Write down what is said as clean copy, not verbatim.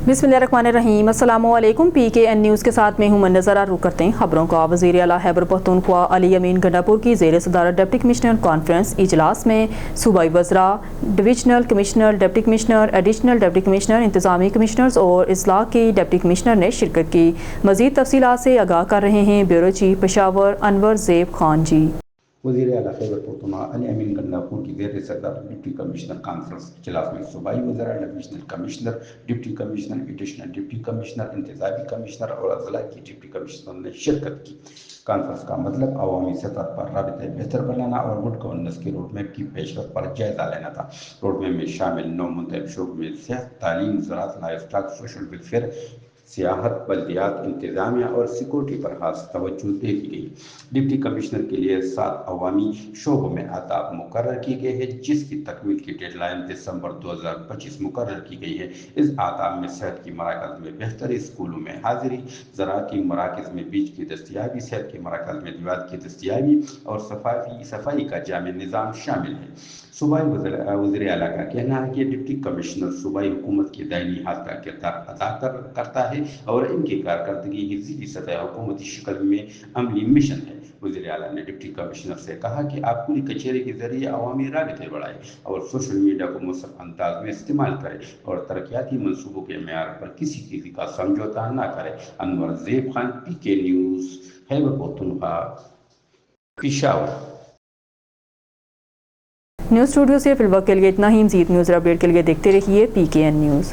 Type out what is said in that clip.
बिस्मिल्लाहिर्रहमानिर्रहीम। अस्सलामु अलैकुम। PKN न्यूज़ के साथ मैं हूं मुन्नज़र। रुख करते हैं खबरों का। वज़ीर आला खैबर पख्तूनख्वा अली अमीन गंडापुर की ज़ेर सदारत डिप्टी कमिश्नर कॉन्फ्रेंस इजलास में सूबाई वज़रा, divisional commissioner, deputy commissioner, additional deputy commissioner, इंतज़ामी कमिश्नर्स और इस्लाह के डिप्टी कमिश्नर ने शिरकत की। मज़ीद तफसीलात से आगाह कर रहे हैं ब्यूरो चीफ पेशावर अनवर ज़ेब खान जी। वज़ीर आला खैबर पख्तूनख्वा अली अमीन गंडापुर की ज़ेर सदारत डिप्टी कमिश्नर कॉन्फ्रेंस इजलास में सूबाई वज़रा, divisional commissioner, deputy commissioner, additional deputy commissioner, इंतज़ामी कमिश्नर और अज़ला की डिप्टी कमिश्नर ने शिरकत की। कॉन्फ्रेंस का मतलब अवामी सतह पर राबते बेहतर बनाना और गुड गवर्नेंस के रोड मैप की पेशरफ पर जायजा लेना था। रोड मैप में शामिल 9 मुंतखब शोबों में सेहत, तालीम, ज़राअत, लाइफस्टॉक, सोशल वेलफेयर, सियाहत, बल्दियात, इंतज़ामिया और सिक्योरिटी पर खास तवज्जो दे दी गई। डिप्टी कमिश्नर के लिए 7 अवामी शोबों में अहदाफ मुकर्रर किए गए हैं, जिसकी तकमील की डेडलाइन दिसंबर 2025 मुकर्रर की गई है। इस अहदाफ में सेहत की मराकज़ में बेहतरी, स्कूलों में हाजिरी, ज़राअती मराकज़ में बीज की दस्तियाबी, सेहत के मराकज़ में दवात की दस्तियाबी और सफाई का जामे निज़ाम शामिल है। सूबाई वज़ीर आला का कहना है कि डिप्टी कमिश्नर सूबाई हुकूमत के दायनी हाथ का किरदार अदा करता है और इनकी कारकर्दगी ही ज़िली सतह हुकूमती शक्ल में अमली मिशन है। वज़ीर आला ने डिप्टी कमिश्नर से कहा कि आप पूरी कचहरी के जरिए अवामी राबते बढ़ाएं और सोशल मीडिया को मुसर अंदाज में इस्तेमाल करें और तरक्याती मनसूबों के मेयार पर किसी चीज़ का समझौता न करें। Anwar ज़ेब Khan, PK news, Khyber Pakhtunkhwa, Peshawar. News studio से फिलवक्त के लिए इतना ही। मज़ीद न्यूज़ अपडेट के लिए देखते रहिए PKN न्यूज़।